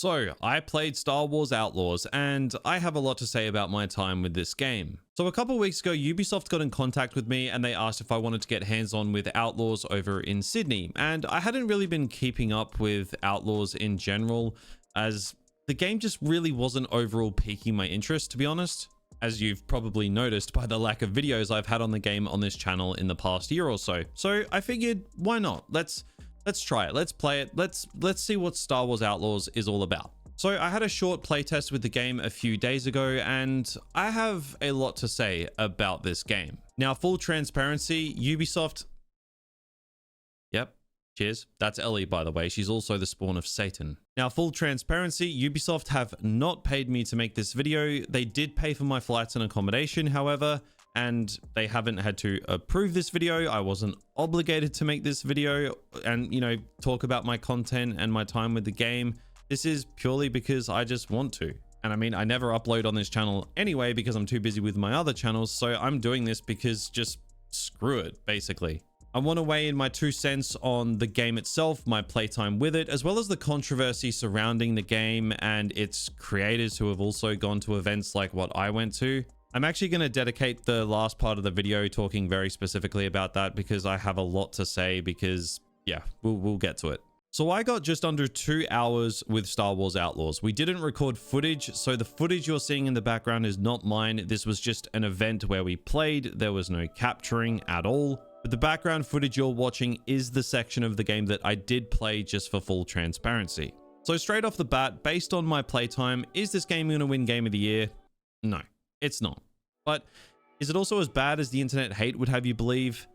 So, I played Star Wars Outlaws, and I have a lot to say about my time with this game. So a couple weeks ago, Ubisoft got in contact with me and they asked if I wanted to get hands-on with Outlaws over in Sydney. And I hadn't really been keeping up with Outlaws in general, as the game just really wasn't overall piquing my interest, to be honest. As you've probably noticed by the lack of videos I've had on the game on this channel in the past year or so. So I figured, why not? Let's try it. Let's play it. Let's see what Star Wars Outlaws is all about. So I had a short playtest with the game a few days ago, and I have a lot to say about this game. Now, full transparency, Ubisoft... Yep, cheers. That's Ellie, by the way. She's also the spawn of Satan. Now, full transparency, Ubisoft have not paid me to make this video. They did pay for my flights and accommodation, however, and they haven't had to approve this video. I wasn't obligated to make this video and, you know, talk about my content and my time with the game. This is purely because I just want to. And I mean, I never upload on this channel anyway because I'm too busy with my other channels. So I'm doing this because just screw it, basically. I want to weigh in my 2 cents on the game itself, my playtime with it, as well as the controversy surrounding the game and its creators who have also gone to events like what I went to. I'm actually going to dedicate the last part of the video talking very specifically about that because I have a lot to say because, yeah, we'll get to it. So I got just under 2 hours with Star Wars Outlaws. We didn't record footage, so the footage you're seeing in the background is not mine. This was just an event where we played. There was no capturing at all. But the background footage you're watching is the section of the game that I did play just for full transparency. So straight off the bat, based on my playtime, is this game going to win Game of the Year? No, it's not. But is it also as bad as the internet hate would have you believe?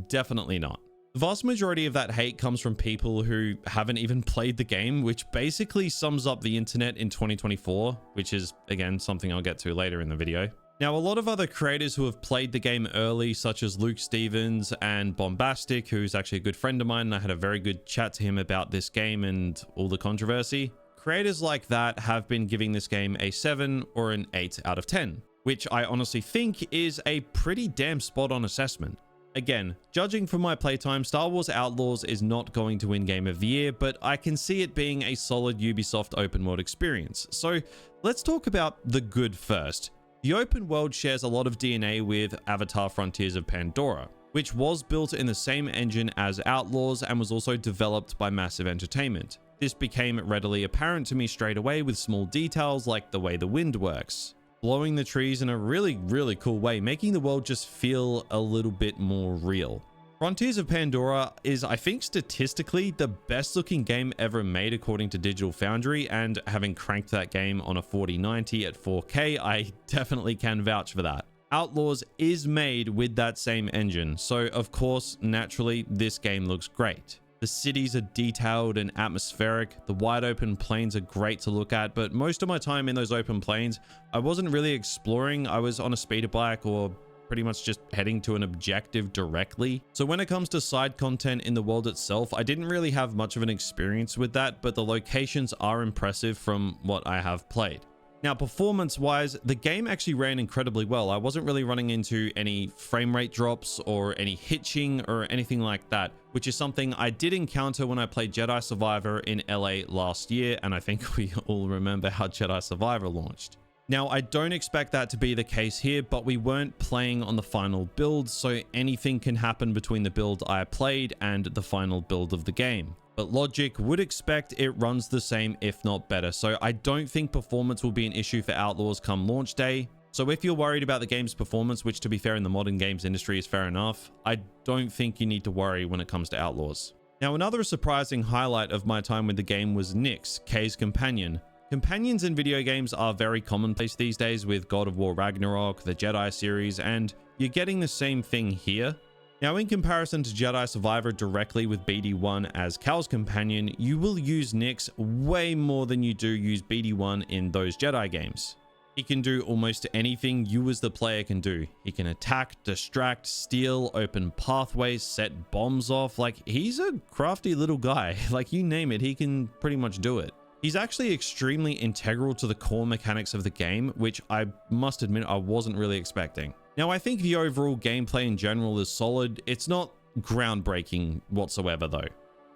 Definitely not. The vast majority of that hate comes from people who haven't even played the game, which basically sums up the internet in 2024, which is, again, something I'll get to later in the video. Now, a lot of other creators who have played the game early, such as Luke Stevens and Bombastic, who's actually a good friend of mine, and I had a very good chat to him about this game and all the controversy. Creators like that have been giving this game a 7 or an 8 out of 10, which I honestly think is a pretty damn spot-on assessment. Again, judging from my playtime, Star Wars Outlaws is not going to win Game of the Year, but I can see it being a solid Ubisoft open world experience. So let's talk about the good first. The open world shares a lot of DNA with Avatar: Frontiers of Pandora, which was built in the same engine as Outlaws and was also developed by Massive Entertainment. This became readily apparent to me straight away with small details like the way the wind works, blowing the trees in a really cool way, making the world just feel a little bit more real. Frontiers of Pandora is, I think, statistically the best looking game ever made according to Digital Foundry, and having cranked that game on a 4090 at 4K, I definitely can vouch for that. Outlaws is made with that same engine, so of course, naturally, this game looks great. The cities are detailed and atmospheric. The wide open plains are great to look at, but most of my time in those open plains, I wasn't really exploring. I was on a speeder bike or pretty much just heading to an objective directly. So when it comes to side content in the world itself, I didn't really have much of an experience with that, but the locations are impressive from what I have played. Now, performance-wise, the game actually ran incredibly well. I wasn't really running into any frame rate drops or any hitching or anything like that, which is something I did encounter when I played Jedi Survivor in LA last year, and I think we all remember how Jedi Survivor launched. Now, I don't expect that to be the case here, but we weren't playing on the final build, so anything can happen between the build I played and the final build of the game. But logic would expect it runs the same, if not better. So I don't think performance will be an issue for Outlaws come launch day. So if you're worried about the game's performance, which to be fair in the modern games industry is fair enough, I don't think you need to worry when it comes to Outlaws. Now, another surprising highlight of my time with the game was Nyx, Kay's companion. Companions in video games are very commonplace these days with God of War Ragnarok, the Jedi series, and you're getting the same thing here. Now, in comparison to Jedi Survivor directly with BD1 as Cal's companion, you will use Nyx way more than you do use BD1 in those Jedi games. He can do almost anything you as the player can do. He can attack, distract, steal, open pathways, set bombs off. Like, he's a crafty little guy. Like, you name it, he can pretty much do it. He's actually extremely integral to the core mechanics of the game, which I must admit I wasn't really expecting. Now, I think the overall gameplay in general is solid. It's not groundbreaking whatsoever though.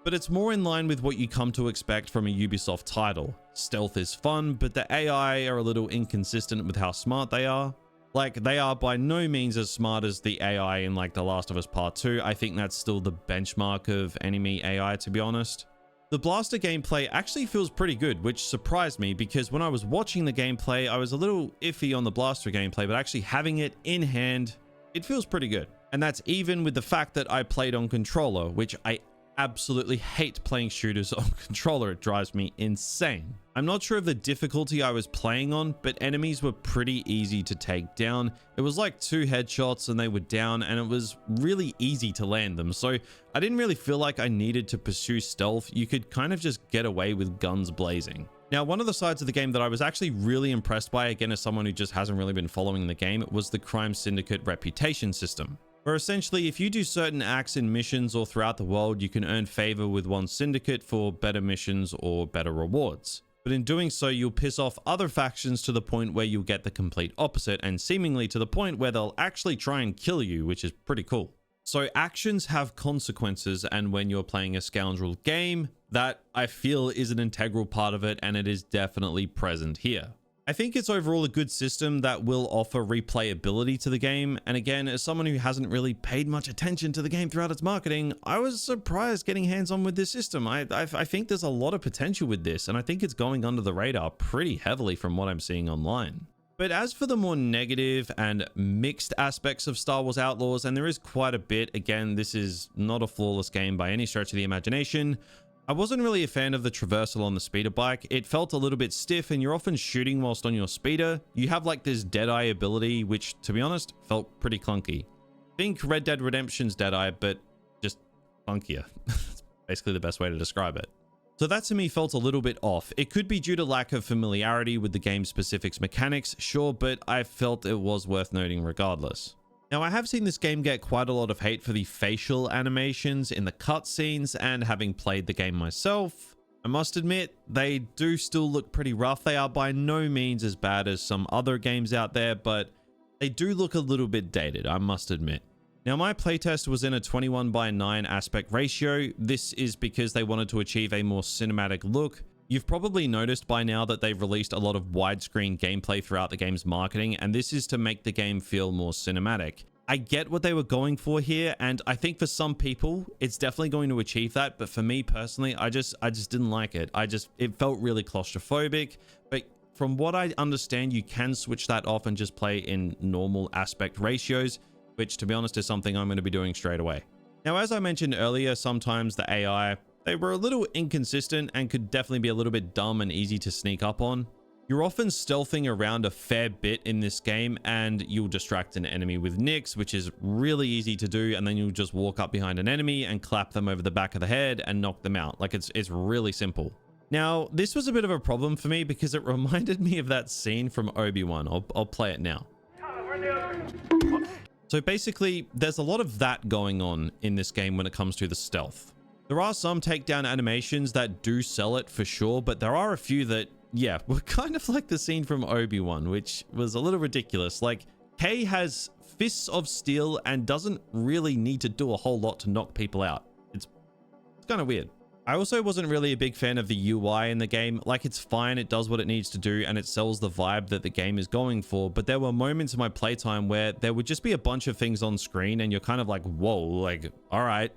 but it's more in line with what you come to expect from a Ubisoft title. Stealth is fun, but the AI are a little inconsistent with how smart they are. Like, they are by no means as smart as the AI in like The Last of Us Part 2. I think that's still the benchmark of enemy AI, to be honest. The blaster gameplay actually feels pretty good, which surprised me because when I was watching the gameplay, I was a little iffy on the blaster gameplay, but actually having it in hand, it feels pretty good. And that's even with the fact that I played on controller, which I absolutely hate playing shooters on controller. It drives me insane. I'm not sure of the difficulty I was playing on, but enemies were pretty easy to take down. It was like 2 headshots and they were down, and it was really easy to land them. So I didn't really feel like I needed to pursue stealth. You could kind of just get away with guns blazing. Now, one of the sides of the game that I was actually really impressed by, again, as someone who just hasn't really been following the game, was the crime syndicate reputation system, where essentially if you do certain acts in missions or throughout the world, you can earn favor with one syndicate for better missions or better rewards. But in doing so, you'll piss off other factions to the point where you'll get the complete opposite, and seemingly to the point where they'll actually try and kill you, which is pretty cool. So actions have consequences, and when you're playing a scoundrel game, that I feel is an integral part of it, and it is definitely present here. I think it's overall a good system that will offer replayability to the game, and again, as someone who hasn't really paid much attention to the game throughout its marketing, I was surprised getting hands-on with this system. I think there's a lot of potential with this, and I think it's going under the radar pretty heavily from what I'm seeing online. But as for the more negative and mixed aspects of Star Wars Outlaws, and there is quite a bit, again, this is not a flawless game by any stretch of the imagination. I wasn't really a fan of the traversal on the speeder bike. It felt a little bit stiff, and you're often shooting whilst on your speeder. You have like this Deadeye ability, which to be honest, felt pretty clunky. Think Red Dead Redemption's Deadeye, but just clunkier. That's basically the best way to describe it. So that to me felt a little bit off. It could be due to lack of familiarity with the game's specifics mechanics, sure, but I felt it was worth noting regardless. Now, I have seen this game get quite a lot of hate for the facial animations in the cutscenes, and having played the game myself, I must admit, they do still look pretty rough. They are by no means as bad as some other games out there, but they do look a little bit dated, I must admit. Now, my playtest was in a 21:9 aspect ratio. This is because they wanted to achieve a more cinematic look. You've probably noticed by now that they've released a lot of widescreen gameplay throughout the game's marketing, and this is to make the game feel more cinematic. I get what they were going for here, and I think for some people, it's definitely going to achieve that, but for me personally, I just didn't like it. It felt really claustrophobic, but from what I understand, you can switch that off and just play in normal aspect ratios, which to be honest is something I'm going to be doing straight away. Now, as I mentioned earlier, sometimes the AI, they were a little inconsistent and could definitely be a little bit dumb and easy to sneak up on. You're often stealthing around a fair bit in this game, and you'll distract an enemy with nicks, which is really easy to do, and then you'll just walk up behind an enemy and clap them over the back of the head and knock them out. Like, it's really simple. Now, this was a bit of a problem for me because it reminded me of that scene from Obi-Wan. I'll play it now. So basically, there's a lot of that going on in this game when it comes to the stealth. There are some takedown animations that do sell it for sure, but there are a few that, yeah, were kind of like the scene from Obi-Wan, which was a little ridiculous. Like, Kay has fists of steel and doesn't really need to do a whole lot to knock people out. It's kind of weird. I also wasn't really a big fan of the UI in the game. Like, it's fine, it does what it needs to do, and it sells the vibe that the game is going for, but there were moments in my playtime where there would just be a bunch of things on screen, and you're kind of like, whoa, like, all right,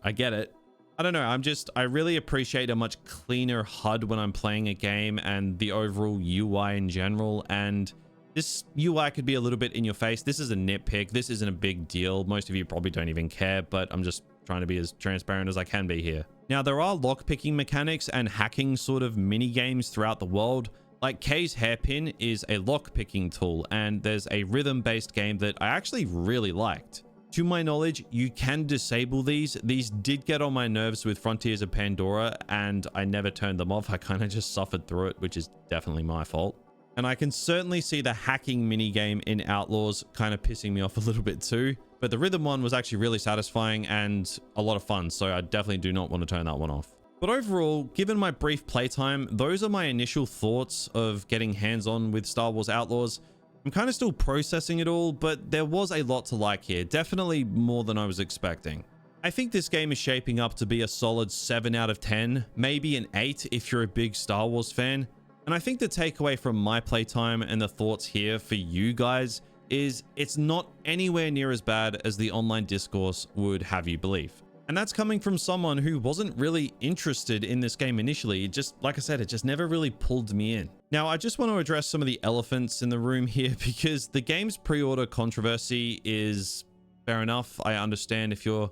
I get it. I don't know, I really appreciate a much cleaner HUD when I'm playing a game and the overall UI in general, and this UI could be a little bit in your face. This is a nitpick, this isn't a big deal. Most of you probably don't even care, but I'm just trying to be as transparent as I can be here. Now, there are lockpicking mechanics and hacking sort of mini games throughout the world. Like, Kay's hairpin is a lockpicking tool, and there's a rhythm-based game that I actually really liked. To my knowledge, you can disable these. These did get on my nerves with Frontiers of Pandora, and I never turned them off. I kind of just suffered through it, which is definitely my fault. And I can certainly see the hacking minigame in Outlaws kind of pissing me off a little bit too. But the rhythm one was actually really satisfying and a lot of fun, so I definitely do not want to turn that one off. But overall, given my brief playtime, those are my initial thoughts of getting hands-on with Star Wars Outlaws. I'm kind of still processing it all, but there was a lot to like here. Definitely more than I was expecting. I think this game is shaping up to be a solid 7 out of 10, maybe an 8 if you're a big Star Wars fan. And I think the takeaway from my playtime and the thoughts here for you guys is it's not anywhere near as bad as the online discourse would have you believe. And that's coming from someone who wasn't really interested in this game initially. It just, like I said, it just never really pulled me in. Now, I just want to address some of the elephants in the room here because the game's pre-order controversy is fair enough. I understand if you're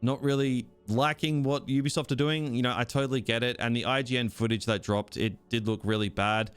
not really liking what Ubisoft are doing, you know, I totally get it. And the IGN footage that dropped, it did look really bad.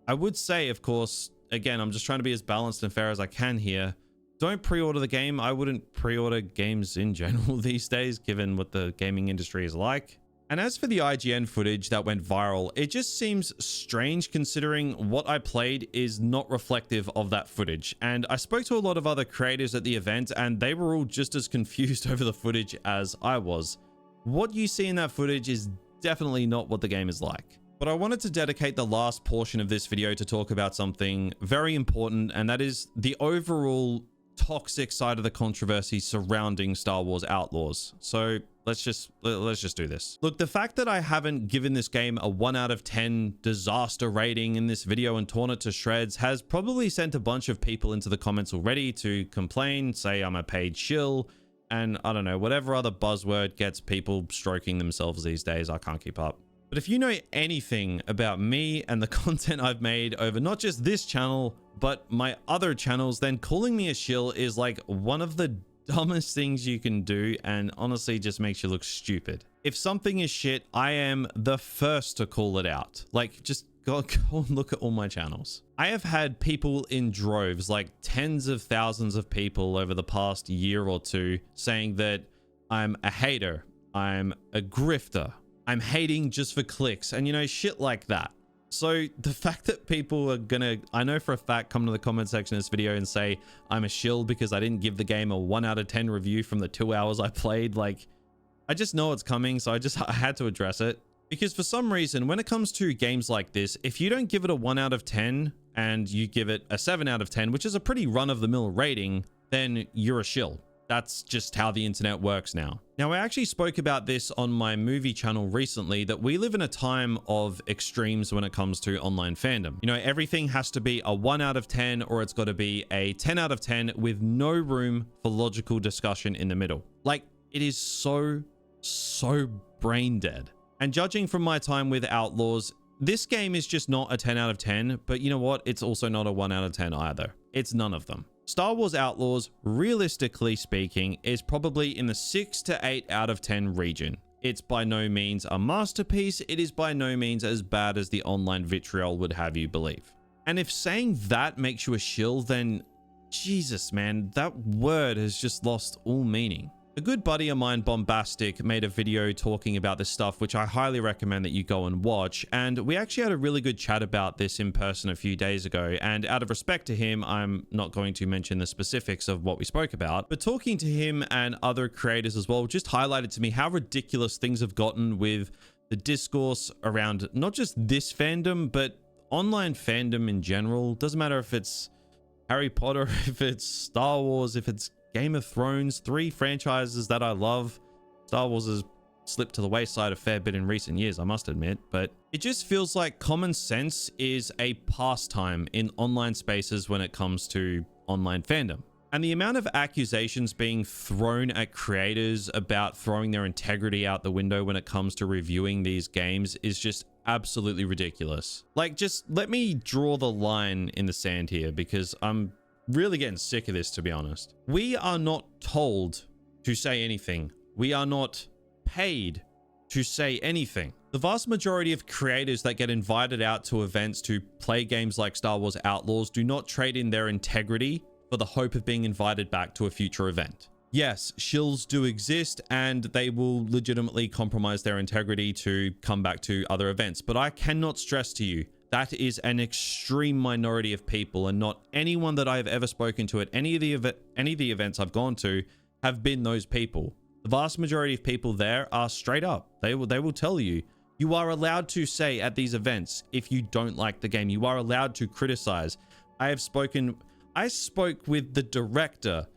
I would say, of course, again, I'm just trying to be as balanced and fair as I can here. Don't pre-order the game. I wouldn't pre-order games in general these days, given what the gaming industry is like. And as for the IGN footage that went viral, it just seems strange considering what I played is not reflective of that footage. And I spoke to a lot of other creators at the event and they were all just as confused over the footage as I was. What you see in that footage is definitely not what the game is like. But I wanted to dedicate the last portion of this video to talk about something very important, and that is the overall toxic side of the controversy surrounding Star Wars Outlaws. So let's just do this. Look, the fact that I haven't given this game a 1 out of 10 disaster rating in this video and torn it to shreds has probably sent a bunch of people into the comments already to complain, say I'm a paid shill, and I don't know, whatever other buzzword gets people stroking themselves these days. I can't keep up. But if you know anything about me and the content I've made over not just this channel, but my other channels, then calling me a shill is like one of the dumbest things you can do, and honestly just makes you look stupid. If something is shit, I am the first to call it out. Like, just go and look at all my channels. I have had people in droves, like tens of thousands of people over the past year or two, saying that I'm a hater, I'm a grifter, I'm hating just for clicks, and you know, shit like that. So the fact that people are gonna, I know for a fact, come to the comment section of this video and say I'm a shill because I didn't give the game a 1 out of 10 review from the 2 hours I played, like, I just know it's coming, so I had to address it. Because for some reason, when it comes to games like this, if you don't give it a 1 out of 10 and you give it a 7 out of 10, which is a pretty run-of-the-mill rating, then you're a shill. That's just how the internet works now. Now, I actually spoke about this on my movie channel recently, that we live in a time of extremes when it comes to online fandom. You know, everything has to be a 1 out of 10 or it's got to be a 10 out of 10 with no room for logical discussion in the middle. Like, it is so brain dead. And judging from my time with Outlaws, this game is just not a 10 out of 10, but you know what? It's also not a 1 out of 10 either. It's none of them. Star Wars Outlaws, realistically speaking, is probably in the 6 to 8 out of 10 region. It's by no means a masterpiece. It is by no means as bad as the online vitriol would have you believe. And if saying that makes you a shill, then Jesus, man, that word has just lost all meaning. A good buddy of mine, Bombastic, made a video talking about this stuff, which I highly recommend that you go and watch. And we actually had a really good chat about this in person a few days ago. And out of respect to him, I'm not going to mention the specifics of what we spoke about. But talking to him and other creators as well just highlighted to me how ridiculous things have gotten with the discourse around not just this fandom, but online fandom in general. Doesn't matter if it's Harry Potter, if it's Star Wars, if it's Game of Thrones, 3 franchises that I love. Star Wars has slipped to the wayside a fair bit in recent years, I must admit, but it just feels like common sense is a pastime in online spaces when it comes to online fandom. And the amount of accusations being thrown at creators about throwing their integrity out the window when it comes to reviewing these games is just absolutely ridiculous. Like, just let me draw the line in the sand here, because I'm really getting sick of this, to be honest. We are not told to say anything. We are not paid to say anything. The vast majority of creators that get invited out to events to play games like Star Wars Outlaws do not trade in their integrity for the hope of being invited back to a future event. Yes, shills do exist and they will legitimately compromise their integrity to come back to other events, but I cannot stress to you that is an extreme minority of people, and not anyone that I have ever spoken to at any of the events I've gone to have been those people. The vast majority of people there are straight up. They will tell you, you are allowed to say at these events if you don't like the game. You are allowed to criticize. I spoke with the director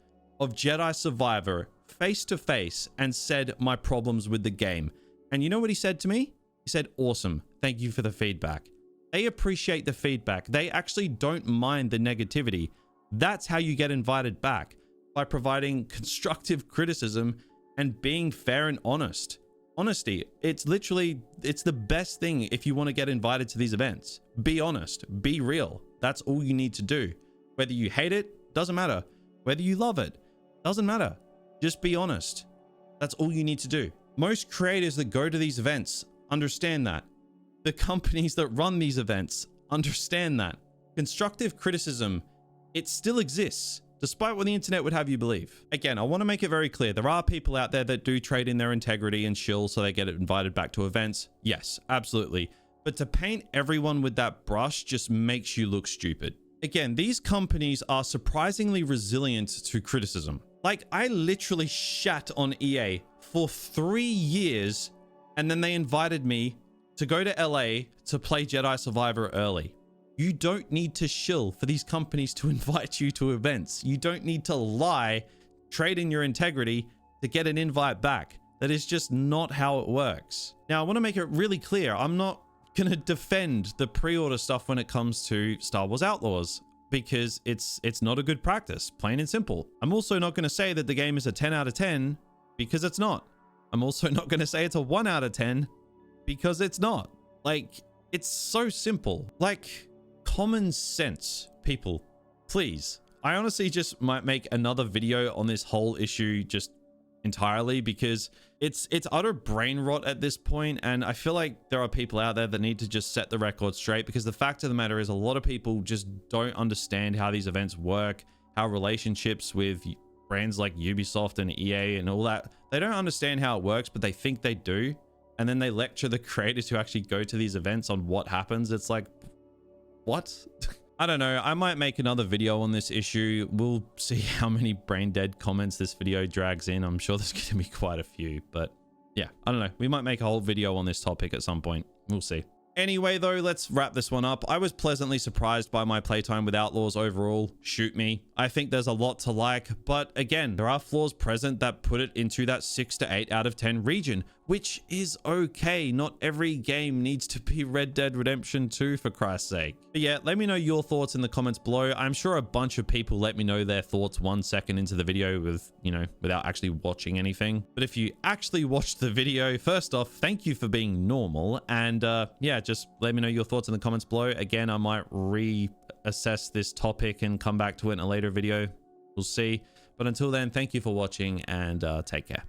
of Jedi Survivor face to face and said my problems with the game. And you know what he said to me? He said, awesome. Thank you for the feedback. They appreciate the feedback. They actually don't mind the negativity. That's how you get invited back, by providing constructive criticism and being fair and honest. Honesty, it's the best thing if you want to get invited to these events. Be honest, be real. That's all you need to do. Whether you hate it, doesn't matter. Whether you love it, doesn't matter. Just be honest. That's all you need to do. Most creators that go to these events understand that. The companies that run these events understand that. Constructive criticism, it still exists, despite what the internet would have you believe. Again, I want to make it very clear. There are people out there that do trade in their integrity and shill so they get invited back to events. Yes, absolutely. But to paint everyone with that brush just makes you look stupid. Again, these companies are surprisingly resilient to criticism. Like, I literally shat on EA for 3 years, and then they invited me to go to LA to play Jedi Survivor early. You don't need to shill for these companies to invite you to events. You don't need to lie, trade in your integrity to get an invite back. That is just not how it works. Now, I want to make it really clear. I'm not going to defend the pre-order stuff when it comes to Star Wars Outlaws, because it's not a good practice, plain and simple. I'm also not going to say that the game is a 10 out of 10, because it's not. I'm also not going to say it's a 1 out of 10, because it's not. Like, it's so simple. Like, common sense, people, please. I honestly just might make another video on this whole issue just entirely, because it's utter brain rot at this point, and I feel like there are people out there that need to just set the record straight, because the fact of the matter is a lot of people just don't understand how these events work, how relationships with brands like Ubisoft and EA and all that, they don't understand how it works, but they think they do, and then they lecture the creators who actually go to these events on what happens. It's like, what? I don't know. I might make another video on this issue. We'll see how many brain dead comments this video drags in. I'm sure there's going to be quite a few, but yeah, I don't know. We might make a whole video on this topic at some point. We'll see. Anyway, though, let's wrap this one up. I was pleasantly surprised by my playtime with Outlaws overall. Shoot me. I think there's a lot to like, but again, there are flaws present that put it into that 6 to 8 out of 10 region, which is okay. Not every game needs to be Red Dead Redemption 2, for Christ's sake. But yeah, let me know your thoughts in the comments below. I'm sure a bunch of people let me know their thoughts 1 second into the video with, without actually watching anything. But if you actually watched the video, first off, thank you for being normal. And yeah, just let me know your thoughts in the comments below. Again, I might reassess this topic and come back to it in a later video. We'll see. But until then, thank you for watching, and take care.